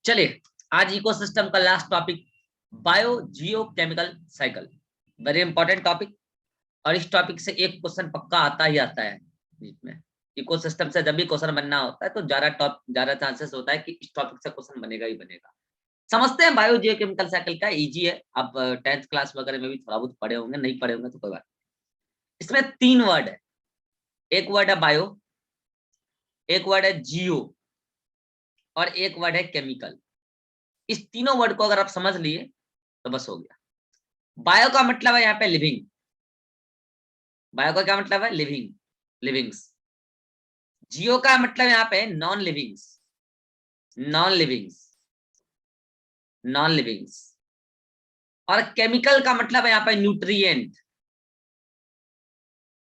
चलिए, आज इकोसिस्टम का last topic, biogeochemical cycle. Very important topic, और इस टॉपिक से एक क्वेश्चन पक्का आता ही आता है बीच में। इकोसिस्टम से जब भी क्वेश्चन बनना होता है तो ज्यादा चांसेस होता है कि इस टॉपिक से क्वेश्चन बनेगा ही बनेगा। समझते हैं बायो जियो केमिकल साइकिल का, इजी है। आप 10th क्लास वगैरह में भी थोड़ा बहुत पढ़े होंगे, नहीं पढ़े होंगे तो कोई बात नहीं। इसमें 3 वर्ड है, एक वर्ड है बायो, एक वर्ड है जियो, और एक वर्ड है केमिकल। इस तीनों वर्ड को अगर आप समझ लिए तो बस हो गया। बायो का मतलब है यहाँ पे लिविंग। बायो का क्या मतलब है? Living, livings. जियो का मतलब यहाँ पे non livings, non livings, non livings. और केमिकल का मतलब है यहाँ पे न्यूट्रिएंट।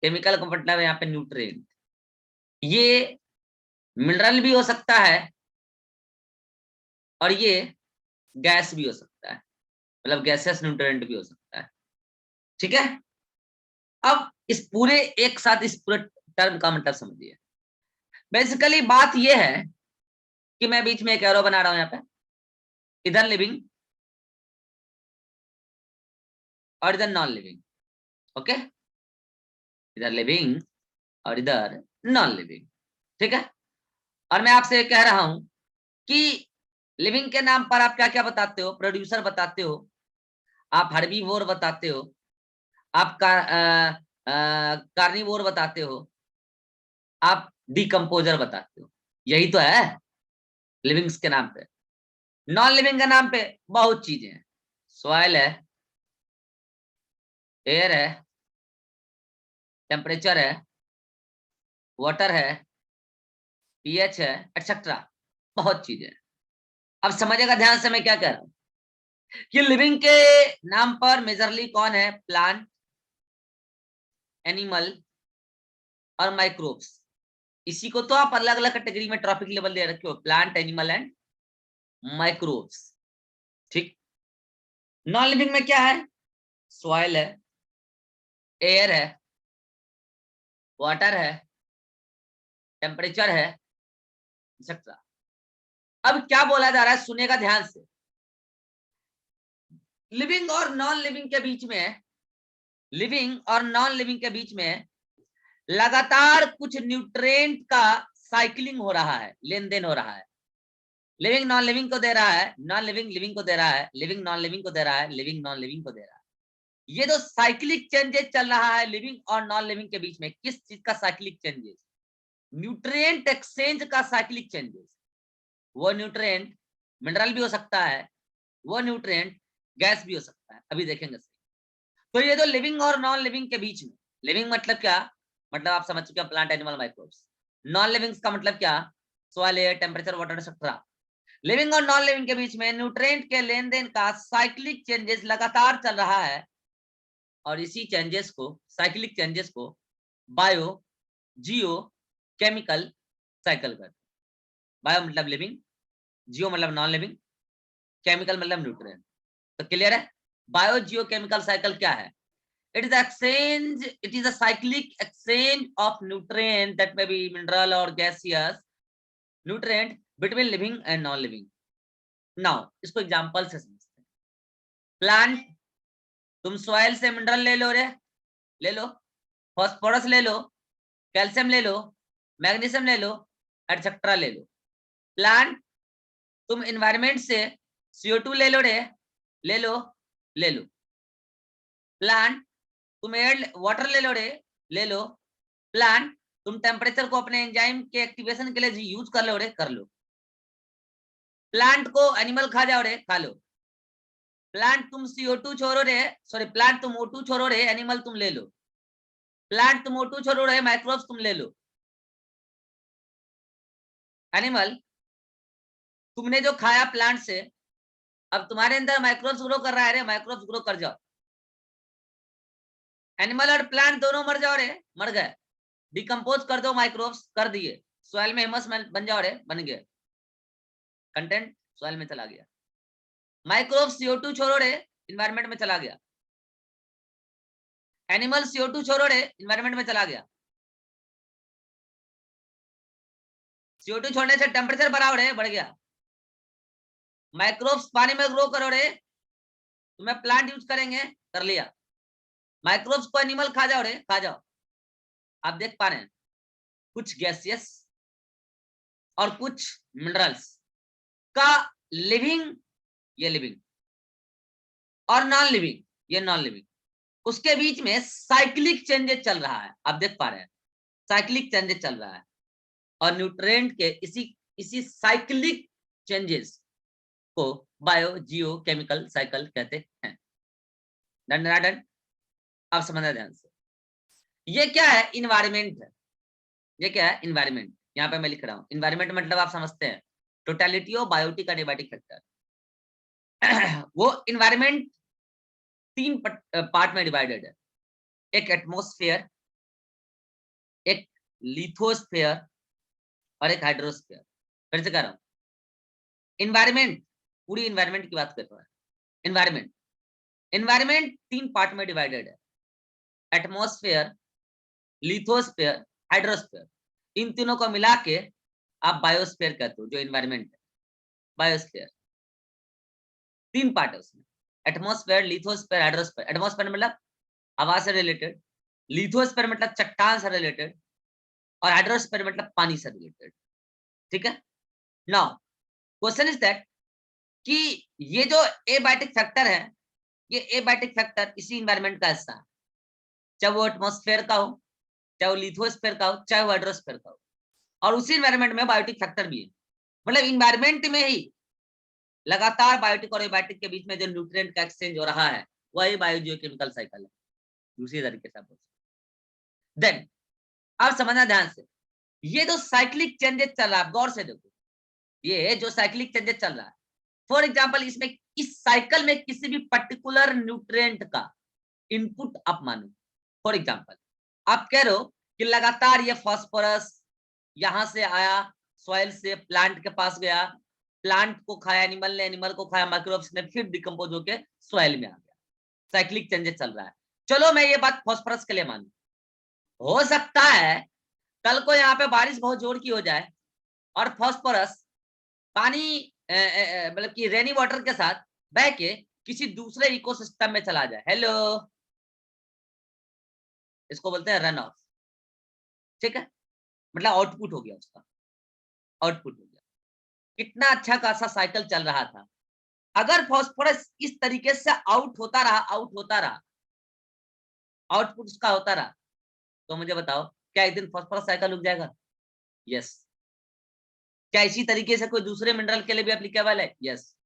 केमिकल का मतलब है यहाँ पे न्यूट्रिएंट। ये मिनरल भी हो सकता है और ये गैस भी हो सकता है, मतलब गैसेस न्यूट्रिएंट भी हो सकता है। ठीक है, अब इस पूरे एक साथ इस पूरे टर्म का मतलब समझिए। बेसिकली बात यह है कि मैं बीच में एक एरो बना रहा हूं यहाँ पे, इधर लिविंग और इधर नॉन लिविंग। ओके, इधर लिविंग और इधर नॉन लिविंग। ठीक है, और मैं आपसे कह रहा हूं कि लिविंग के नाम पर आप क्या क्या बताते हो? प्रोड्यूसर बताते हो, आप हर्बीवोर बताते हो, आप कार्निवोर बताते हो, आप डिकम्पोजर बताते हो। यही तो है लिविंग्स के नाम पे। नॉन लिविंग के नाम पे बहुत चीजें हैं। सॉइल है, एयर है, टेम्परेचर है, वाटर है, पीएच है, एक्सेट्रा। बहुत चीजें हैं। अब समझिएगा ध्यान से मैं क्या कह रहा हूं कि लिविंग के नाम पर मेजरली कौन है? प्लांट, एनिमल और माइक्रोब्स। इसी को तो आप अलग अलग कैटेगरी में ट्रॉपिक लेवल दे रखे हो, प्लांट, एनिमल एंड माइक्रोब्स। ठीक। नॉन लिविंग में क्या है? सॉइल है, एयर है, वाटर है, टेम्परेचर है, एक्सेट्रा। अब क्या बोला जा रहा है, सुनेगा ध्यान से। लिविंग और नॉन लिविंग के बीच में, लिविंग और नॉन लिविंग के बीच में लगातार कुछ न्यूट्रिएंट का साइकिलिंग हो रहा है, लेन देन हो रहा है। लिविंग नॉन लिविंग को दे रहा है, नॉन लिविंग लिविंग को दे रहा है, लिविंग नॉन लिविंग को दे रहा है, लिविंग नॉन लिविंग को दे रहा है। ये जो साइक्लिक चेंजेस चल रहा है लिविंग और नॉन लिविंग के बीच में, किस चीज का साइक्लिक चेंजेस? न्यूट्रिएंट एक्सचेंज का साइक्लिक चेंजेस। वो न्यूट्रिएंट मिनरल भी हो सकता है, वो न्यूट्रिएंट गैस भी हो सकता है, अभी देखेंगे। तो ये जो लिविंग और नॉन लिविंग के बीच में, लिविंग मतलब क्या? मतलब आप समझ चुके हैं, plant, animal, microbes. Non living का मतलब क्या? Soil, air, temperature, water, etcetera. Living और नॉन लिविंग के बीच में न्यूट्रिएंट के लेन देन का साइक्लिक चेंजेस लगातार चल रहा है, और इसी चेंजेस को, साइक्लिक चेंजेस को बायो जियो केमिकल साइकिल करते हैं। बायो मतलब लिविंग, जियो मतलब नॉन लिविंग, केमिकल मतलब न्यूट्रिएंट। तो क्लियर है? बायो जियो केमिकल साइकिल क्या है? It is exchange, it is a cyclic exchange of nutrient, that may be mineral or gaseous nutrient, between living and non-living. Now इसको example से समझते हैं। Plant, तुम सॉइल से मिनरल ले लो रे, ले लो, फास्फोरस ले लो, कैल्शियम ले लो, मैग्नीशियम ले लो, एटसेट्रा ले लो। प्लांट, तुम एनवायरमेंट से CO2 ले लो रे, ले लो, ले लो। प्लांट, तुम एयर वाटर ले लो रे, ले लो। प्लांट, तुम टेम्परेचर को अपने एंजाइम के एक्टिवेशन के लिए यूज कर लो रे, कर लो। प्लांट को एनिमल खा जाओ रे, खा लो। प्लांट, तुम CO2 छोड़ो रे, सॉरी, प्लांट तुम O2 छोड़ो रे, एनिमल तुम ले लो। प्लांट तुम O2 छोड़ो रे, माइक्रोब्स तुम ले लो। एनिमल, तुमने जो खाया प्लांट से, अब तुम्हारे अंदर माइक्रोब्स ग्रो कर रहा है रे, माइक्रोब्स ग्रो कर जाओ। एनिमल और प्लांट दोनों मर जाओ रे, मर गए। डिकम्पोज कर दो, माइक्रोब्स कर दिए, सॉइल में ह्यूमस बन जाओ रे, बन गए, कंटेंट सॉइल में चला गया। माइक्रोब CO2 छोड़ो रे, इन्वायरमेंट में चला गया। एनिमल CO2 छोड़ो रे, इन्वायरमेंट में चला गया। CO2 छोड़ने से टेम्परेचर बढ़ाओ रे, बढ़ गया। माइक्रोब्स पानी में ग्रो करो रे, तुम्हें प्लांट यूज करेंगे, कर लिया। माइक्रोब्स को एनिमल खा जाओ रे, खा जाओ। आप देख पा रहे हैं कुछ गैसियस और कुछ मिनरल्स का लिविंग, ये लिविंग, और नॉन लिविंग, ये नॉन लिविंग, उसके बीच में साइक्लिक चेंजेस चल रहा है। आप देख पा रहे हैं साइक्लिक चेंजेस चल रहा है, और न्यूट्रिएंट के इसी साइक्लिक चेंजेस को बायो जियो केमिकल साइकिल कहते हैं। डन। आप समझना ध्यान से। ये क्या है? इन्वायरमेंट है। ये क्या है? इन्वायरमेंट। यहाँ पे मैं लिख रहा हूँ इन्वायरमेंट मतलब आप समझते हैं totality of biotic and abiotic factor. वो इन्वायरमेंट 3 पार्ट में डिवाइडेड है, एक एटमॉस्फेयर, एक लिथोस्फेयर और एक हाइड्रोस्फेयर। फिर से कह रहा हूँ इन्वायरमेंट, पूरी इन्वायरमेंट की बात कर रहा है। इन्वायरमेंट 3 पार्ट में डिवाइडेड है, एटमॉस्फेयर, लिथोस्फेयर, हाइड्रोस्फेयर। इन तीनों को मिला के आप बायोस्फेयर कहते हो, जो इन्वायरमेंट है। बायोस्फेयर 3 पार्ट है उसमें, एटमॉस्फेयर, लिथोस्फेयर, हाइड्रोस्फेयर। एटमॉस्फेयर मतलब हवा से रिलेटेड, लिथोस्फेयर मतलब चट्टान से रिलेटेड, और हाइड्रोस्फेयर मतलब पानी से रिलेटेड। ठीक है। नाउ क्वेश्चन इज दैट कि ये जो एबायोटिक फैक्टर है, ये एबायोटिक फैक्टर इसी इन्वायरमेंट का हिस्सा है, चाहे वो एटमॉस्फेयर का हो, चाहे वो लिथोस्फेयर का हो, चाहे वो हाइड्रोस्फेयर का हो। और उसी इन्वायरमेंट में बायोटिक फैक्टर भी है, मतलब इन्वायरमेंट में ही लगातार बायोटिक और एबायोटिक के बीच में जो न्यूट्रिएंट का एक्सचेंज हो रहा है, वही बायोजियोकेमिकल साइकिल है, दूसरी तरीके से। देन अब समझना ध्यान से, ये जो साइक्लिक चेंजेस चल रहा है, गौर से देखो, ये जो साइक्लिक चेंजेस चल रहा है, फॉर एग्जांपल इसमें, इस साइकिल में किसी भी पर्टिकुलर न्यूट्रिएंट का इनपुट आप मानो। फॉर एग्जांपल आप कह रहे हो कि लगातार ये फास्फोरस यहां से आया, सॉइल से प्लांट के पास गया, प्लांट को खाया एनिमल ने, एनिमल को खाया माइक्रोब्स ने, फिर डिकम्पोज होके सॉइल में आ गया। साइक्लिक चेंजेस चल रहा है। चलो मैं ये बात फास्फोरस के लिए मानू, हो सकता है कल को यहाँ पे बारिश बहुत जोर की हो जाए और फास्फोरस पानी मतलब कि रेनी वाटर के साथ बह के किसी दूसरे इकोसिस्टम में चला जाए। हेलो, इसको बोलते हैं रन ऑफ। ठीक है, मतलब आउटपुट हो गया उसका, आउटपुट हो गया। कितना अच्छा खासा साइकिल चल रहा था। अगर फास्फोरस इस तरीके से आउट होता रहा, आउटपुट उसका होता रहा, तो मुझे बताओ क्या एक दिन फास्फोरस साइकिल रुक जाएगा? यस। क्या इसी तरीके से कोई दूसरे मिनरल के लिए भी एप्लीकेबल है? यस।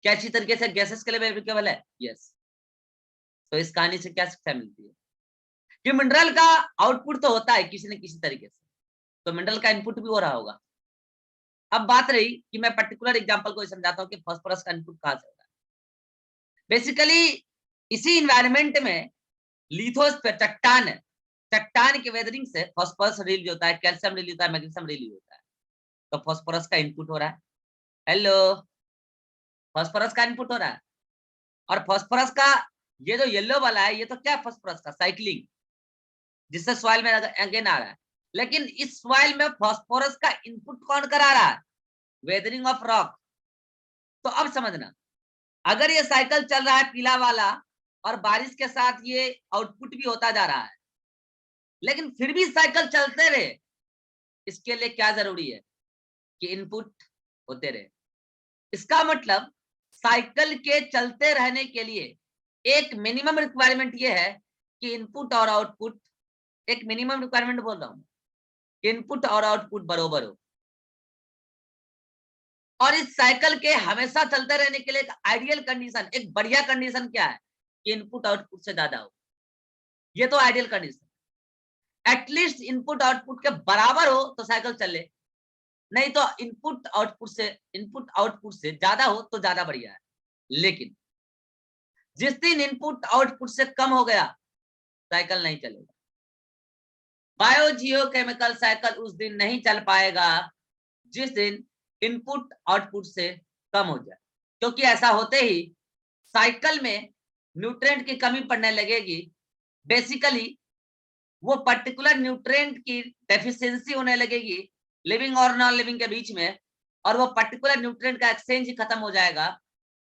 क्या इसी तरीके से गैसेस के लिए भी एप्लीकेबल है? यस। तो इस कहानी से क्या शिक्षा मिलती है कि मिनरल का आउटपुट तो होता है किसी न किसी तरीके से, तो मिनरल का इनपुट भी हो रहा होगा। अब बात रही कि मैं पर्टिकुलर एग्जांपल को समझाता हूं कि फास्फोरस का इनपुट कहां से होता है। बेसिकली इसी इन्वायरमेंट में लिथोस्फीयर, चट्टान है, चट्टान के वेदरिंग से फास्फोरस रिलीज होता है, कैल्शियम रिलीज होता है, मैग्नीशियम रिलीज होता है, तो फास्फोरस का इनपुट हो रहा है। हेलो, फास्फोरस का इनपुट हो रहा है। और फास्फोरस का ये जो येलो वाला है, ये तो क्या फास्फोरस का साइक्लिंग, जिससे सॉइल में अगेन आ रहा है। लेकिन इस सॉइल में फास्फोरस का इनपुट कौन करा रहा है? Weathering of rock. तो अब समझना, अगर ये साइकिल चल रहा है पीला वाला, और बारिश के साथ ये आउटपुट भी होता जा रहा है, लेकिन फिर भी साइकिल चलते रहे, इसके लिए क्या जरूरी है? कि इनपुट होते रहे। इसका मतलब साइकिल के चलते रहने के लिए एक मिनिमम रिक्वायरमेंट ये है कि इनपुट और आउटपुट, एक मिनिमम रिक्वायरमेंट बोल रहा हूं, इनपुट और आउटपुट बरोबर हो। और इस साइकिल के हमेशा चलते रहने के लिए एक आइडियल कंडीशन, एक बढ़िया कंडीशन क्या है? कि इनपुट आउटपुट से ज्यादा हो। ये तो ideal condition, at least input output के बराबर हो तो साइकिल चले, नहीं तो इनपुट आउटपुट से ज्यादा हो तो ज्यादा बढ़िया है। लेकिन जिस दिन इनपुट आउटपुट से कम हो गया, साइकिल नहीं चलेगा। बायोजियोकेमिकल साइकिल उस दिन नहीं चल पाएगा जिस दिन इनपुट आउटपुट से कम हो जाए, क्योंकि ऐसा होते ही साइकिल में न्यूट्रिएंट की कमी पड़ने लगेगी। बेसिकली वो पर्टिकुलर न्यूट्रिएंट की डेफिशिएंसी होने लगेगी लिविंग और नॉन लिविंग के बीच में, और वो पर्टिकुलर न्यूट्रिएंट का एक्सचेंज ही खत्म हो जाएगा,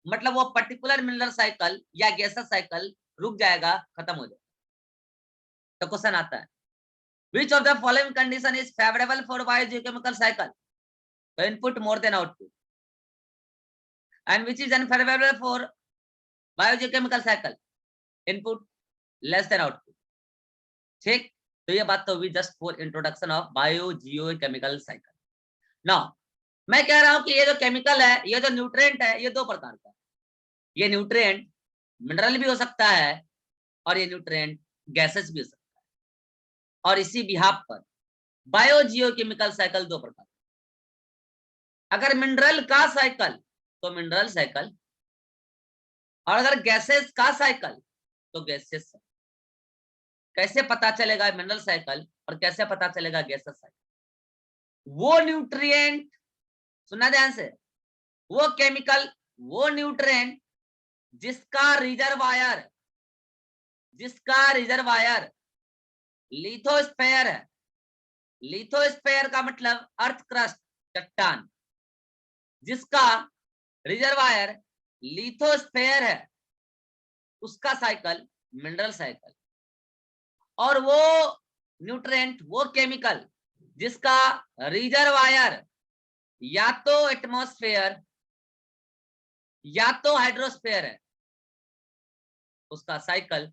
मतलब वो पर्टिकुलर मिनरल साइकिल या गैसेस साइकिल रुक जाएगा, खत्म हो जाएगा। तो क्वेश्चन आता है, which of the following condition is favorable for biogeochemical cycle? So input more than output, and which is unfavorable for biogeochemical cycle? Input less than output. ठीक, तो ये बात तो हुई just for introduction of biogeochemical cycle. Now मैं कह रहा हूं कि ये जो केमिकल है, ये जो न्यूट्रिएंट है, ये दो प्रकार का है। ये न्यूट्रिएंट मिनरल भी हो सकता है और ये न्यूट्रिएंट गैसेस भी हो सकता है, और इसी बिहाफ पर बायोजियोकेमिकल साइकिल दो प्रकार। अगर मिनरल का साइकिल तो मिनरल साइकिल, और अगर गैसेस का साइकिल तो गैसेस। कैसे पता चलेगा मिनरल साइकिल और कैसे पता चलेगा गैसेस साइकिल? वो न्यूट्रिएंट, सुनना ध्यान से, वो केमिकल, वो न्यूट्रिएंट जिसका रिजर्वायर लिथोस्फेयर है। लिथोस्फेयर का मतलब अर्थ क्रस्ट, चट्टान, जिसका रिजर्वायर लिथोस्फेयर है, उसका साइकिल मिनरल साइकिल। और वो न्यूट्रिएंट, वो केमिकल जिसका रिजर्वायर या तो एटमॉस्फेयर या तो हाइड्रोस्फेयर है, उसका साइकिल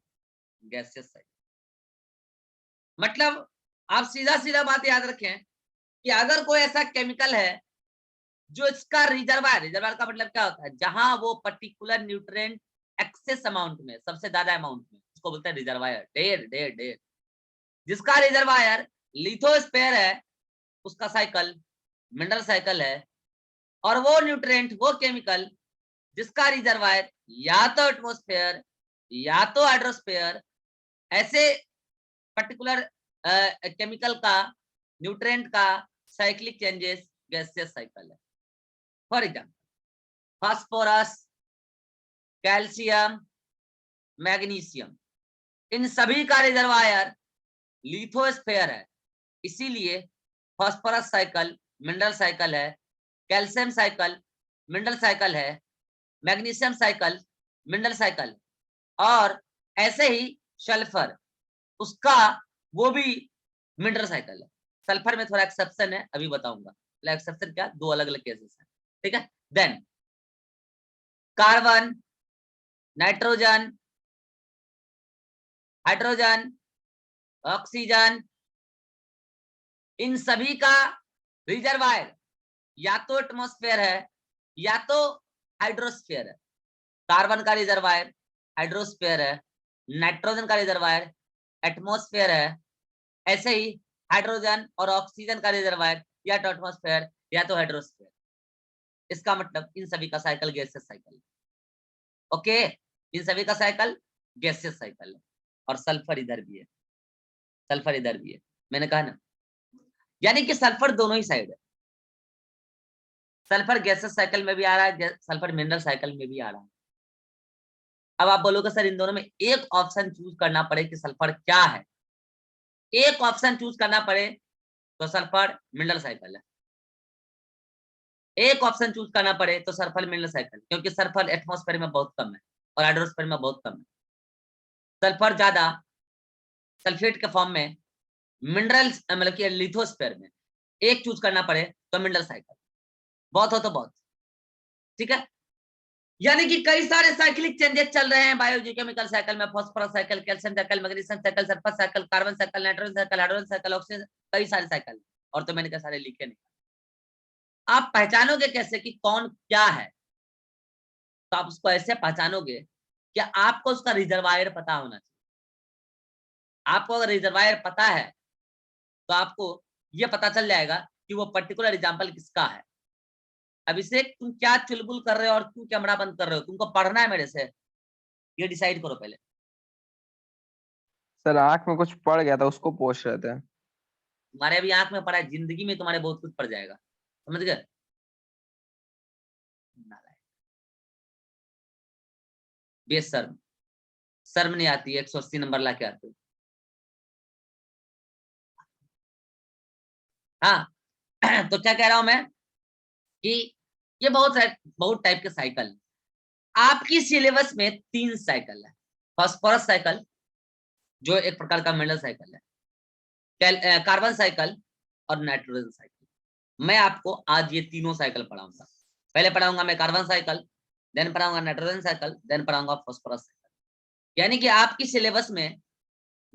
गैसियस साइकिल। मतलब आप सीधा सीधा बात याद रखें कि अगर कोई ऐसा केमिकल है जो इसका रिजर्वायर का मतलब क्या होता है? जहां वो पर्टिकुलर न्यूट्रिएंट एक्सेस अमाउंट में, सबसे ज्यादा अमाउंट में, उसको बोलते हैं रिजर्वायर। ढेर जिसका रिजर्वायर लिथोस्फेयर है, उसका साइकिल मिनरल साइकिल है। और वो न्यूट्रिएंट, वो केमिकल जिसका रिजर्वायर या तो एटमॉस्फेयर या तो हाइड्रोस्फेयर, ऐसे पर्टिकुलर केमिकल का, न्यूट्रिएंट का साइक्लिक चेंजेस गैसियस साइकिल है। For example phosphorus, calcium, magnesium, इन सभी का रिजर्वायर लिथोस्फेयर है, इसीलिए फास्फोरस साइकिल मिनरल साइकिल है, कैल्शियम साइकिल मिनरल साइकिल है, मैग्नीशियम साइकिल मिनरल साइकिल, और ऐसे ही सल्फर, उसका वो भी मिनरल साइकिल है। सल्फर में थोड़ा एक्सेप्शन है, अभी बताऊंगा एक्सेप्शन क्या, दो अलग अलग केसेस हैं, ठीक है। Then carbon, nitrogen, hydrogen, oxygen, इन सभी का रिजर्वायर या तो एटमॉस्फेयर है या तो हाइड्रोस्फेयर है। कार्बन का रिजर्वायर हाइड्रोस्फेयर है, नाइट्रोजन का रिजर्वायर एटमॉस्फेयर है, ऐसे ही हाइड्रोजन और ऑक्सीजन का रिजर्वायर या तो एटमॉस्फेयर या तो हाइड्रोस्फेयर। इसका मतलब इन सभी का साइकिल गैसियस साइकिल है। ओके, इन सभी का साइकिल गैसियस साइकिल है। और सल्फर इधर भी है, सल्फर इधर भी है, मैंने कहा ना, यानी कि सल्फर दोनों ही साइड है। सल्फर गैसेस साइकिल में भी आ रहा है, सल्फर मिनरल साइकिल में भी आ रहा है। अब आप बोलोगे सर इन दोनों में एक ऑप्शन चूज करना पड़े कि सल्फर क्या है, एक ऑप्शन चूज करना पड़े तो सल्फर मिनरल साइकिल है। एक ऑप्शन चूज करना पड़े तो सल्फर मिनरल साइकिल, क्योंकि सल्फर एटमॉस्फेयर में बहुत कम है और हाइड्रोस्फेयर में बहुत कम है। सल्फर ज्यादा सल्फेट के फॉर्म में, मिनरल मतलब कि लिथोस्फेयर में। एक चूज करना पड़े तो मिनरल साइकिल, बहुत हो तो बहुत, ठीक है। यानी कि कई सारे साइक्लिक चेंजेस चल रहे हैं बायोजियोकेमिकल साइकिल में। Phosphorus cycle, calcium cycle, magnesium cycle, sulphur cycle, carbon cycle, nitrogen cycle, hydrogen cycle, oxygen, कई सारे साइकिल, और तो मैंने कहा सारे लिखे नहीं। आप पहचानोगे कैसे कि कौन क्या है? तो आप उसको ऐसे पहचानोगे कि आपको उसका रिजर्वायर पता होना चाहिए। आपको अगर रिजर्वायर पता है तो आपको ये पता चल जाएगा कि वो पर्टिकुलर एग्जाम्पल किसका है। अभिषेक तुम क्या चुलबुल कर रहे हो और क्यों कैमरा बंद कर रहे हो? तुमको पढ़ना है मेरे से, ये डिसाइड करो पहले। सर आंख में कुछ पड़ गया था, उसको पोछ रहे थे। तुम्हारे अभी आंख में पड़ा है, जिंदगी में तुम्हारे बहुत कुछ पड़ जाएगा, समझ गए? बेशर्म, शर्म नहीं आती, 180 नंबर ला के आते हो। हाँ तो क्या कह रहा हूं मैं कि ये बहुत टाइप के साइकिल है। आपकी सिलेबस में 3 साइकिल है, फास्फोरस साइकिल जो एक प्रकार का मिनरल साइकिल है, कार्बन साइकिल और नाइट्रोजन साइकिल। मैं आपको आज ये तीनों साइकिल पढ़ाऊंगा। पहले पढ़ाऊंगा मैं कार्बन साइकिल, देन पढ़ाऊंगा नाइट्रोजन साइकिल, देन पढ़ाऊंगा फास्फोरस साइकिल। यानी कि आपकी सिलेबस में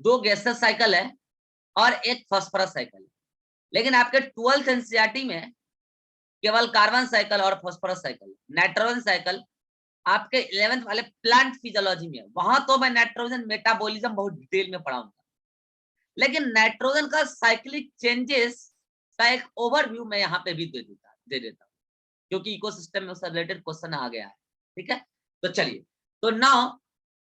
2 गैसेस साइकिल है और एक फास्फोरस साइकिल है, लेकिन आपके 12th एनसीईआरटी में केवल कार्बन साइकिल और फास्फोरस साइकिल। नाइट्रोजन साइकिल आपके 11th वाले प्लांट फिजियोलॉजी में, वहां तो मैं नाइट्रोजन मेटाबॉलिज्म बहुत डिटेल में पढ़ाऊंगा, लेकिन नाइट्रोजन का साइक्लिक चेंजेस का एक ओवरव्यू मैं यहाँ पे भी दे देता हूँ, क्योंकि इकोसिस्टम में उससे रिलेटेड क्वेश्चन आ गया है। ठीक है, तो चलिए, तो नाउ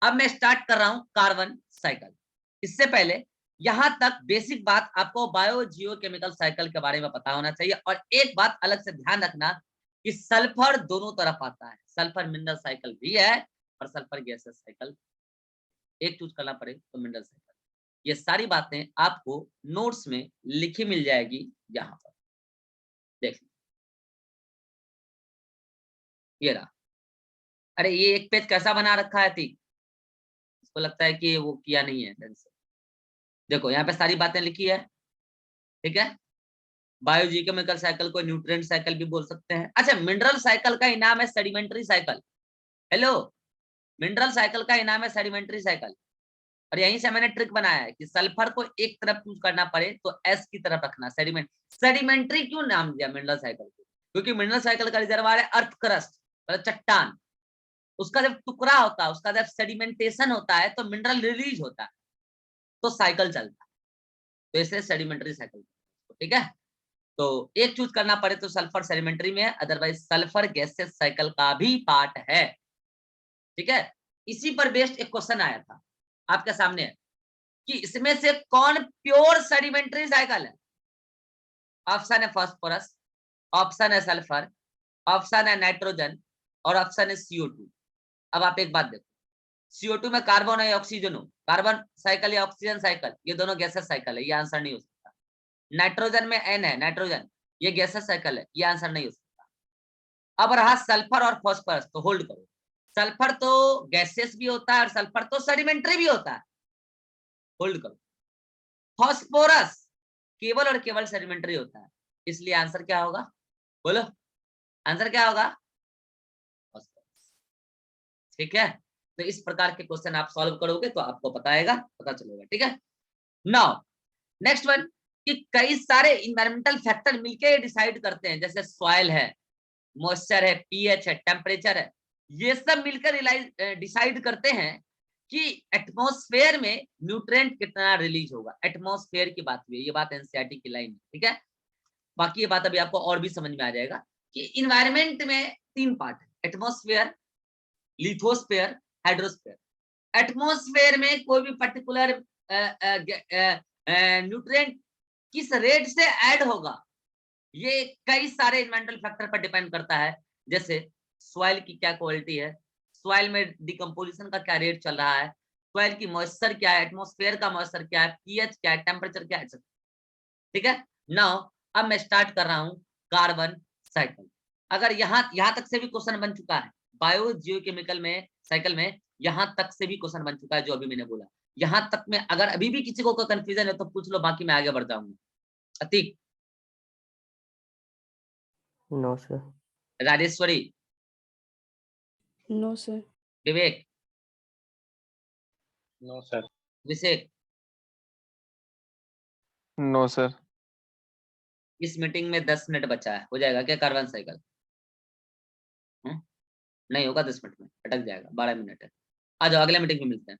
अब मैं स्टार्ट कर रहा हूँ कार्बन साइकिल। इससे पहले यहां तक बेसिक बात आपको बायो जियोकेमिकल साइकिल के बारे में पता होना चाहिए। और एक बात अलग से ध्यान रखना कि सल्फर दोनों तरफ आता है, सल्फर मिनरल साइकिल भी है और सल्फर गैसेस साइकिल, एक चूज करना पड़े तो मिनरल साइकिल। ये सारी बातें आपको नोट्स में लिखी मिल जाएगी यहाँ पर, देख ये रहा। अरे ये एक पेज कैसा बना रखा है थी, इसको लगता है कि वो किया नहीं है ढंग से। देखो यहाँ पे सारी बातें लिखी है, ठीक है। बायोजियोकेमिकल साइकिल को न्यूट्रिएंट साइकिल भी बोल सकते हैं। अच्छा, मिनरल साइकिल का इनाम है sedimentary cycle. Hello, mineral cycle का इनाम है सेडिमेंट्री साइकिल। और यहीं से मैंने ट्रिक बनाया है कि सल्फर को एक तरफ चूज करना पड़े तो एस की तरफ रखना। सेडिमेंट्री क्यों नाम दिया मिनरल साइकिल को? क्योंकि मिनरल साइकिल का रिजर्वायर है अर्थ क्रस्ट, मतलब चट्टान। उसका जब टुकड़ा होता है, उसका जब सेडिमेंटेशन होता है तो मिनरल रिलीज होता है, तो साइकिल चलता है, तो इसलिए सेडिमेंट्री साइकिल। ठीक है, तो एक चूज करना पड़े तो सल्फर सेडिमेंट्री में है, अदरवाइज सल्फर गैसेस साइकिल का भी पार्ट है। ठीक है, इसी पर बेस्ड एक क्वेश्चन आया था आपके सामने कि इसमें से कौन प्योर सेडिमेंट्री साइकिल है। ऑप्शन है फास्फोरस, ऑप्शन है सल्फर, ऑप्शन है नाइट्रोजन और ऑप्शन है CO2। अब आप एक बात देखो, CO2 में कार्बन है ऑक्सीजन हो, कार्बन साइकिल या ऑक्सीजन साइकिल, ये दोनों गैसेस साइकिल है, ये आंसर नहीं हो सकता। नाइट्रोजन में N है, नाइट्रोजन, ये गैसेस साइकिल है, ये आंसर नहीं हो सकता। अब रहा सल्फर और फास्फोरस, तो होल्ड करो, सल्फर तो गैसेस भी होता है और सल्फर तो सेडिमेंट्री भी होता है, होल्ड करो। फास्फोरस केवल और केवल सेडिमेंट्री होता है, इसलिए आंसर क्या होगा, बोलो आंसर क्या होगा, फास्फोरस। ठीक है, तो इस प्रकार के क्वेश्चन आप सॉल्व करोगे तो आपको पता चलेगा। ठीक है, नाउ नेक्स्ट वन, कि कई सारे इन्वायरमेंटल फैक्टर मिलके डिसाइड करते हैं, जैसे सॉइल है, मॉइस्चर है, पीएच है, टेम्परेचर है, ये सब मिलकर डिसाइड करते हैं कि एटमॉस्फेयर में न्यूट्रिएंट कितना रिलीज होगा। एटमॉस्फेयर की बात हुई, ये बात एनसीईआरटी की लाइन, ठीक है। बाकी ये बात अभी आपको और भी समझ में आ जाएगा कि इन्वायरमेंट में 3 पार्ट है, एटमॉस्फेयर, लिथोस्फेयर, हाइड्रोस्फेयर। एटमॉस्फेयर में कोई भी पर्टिकुलर न्यूट्रिएंट किस रेट से ऐड होगा, ये कई सारे इन्वायरमेंटल फैक्टर पर डिपेंड करता है। जैसे सॉइल की क्या क्वालिटी है, सॉइल में डिकम्पोजिशन का क्या रेट चल रहा है, सॉइल की मॉइस्चर क्या है, एटमॉस्फेयर का मॉइस्चर क्या है, पीएच क्या है, टेम्परेचर क्या है। ठीक है, नाउ अब मैं स्टार्ट कर रहा हूं कार्बन साइकिल। अगर यहां तक से भी क्वेश्चन बन चुका है बायो जियोकेमिकल में साइकिल में, यहां तक से भी क्वेश्चन बन चुका है जो अभी मैंने बोला। यहां तक में अगर अभी भी किसी को कोई कंफ्यूजन है तो पूछ लो, बाकी मैं आगे बढ़ जाऊंगा। Atiq, no sir. Rajeshwari, no sir. Vivek, no sir. Abhishek, no sir. इस मीटिंग में 10 मिनट बचा है, हो जाएगा क्या कार्बन साइकिल? नहीं होगा 10 मिनट में, अटक जाएगा, 12 मिनट है। आ जाओ, अगले मीटिंग में मिलते हैं।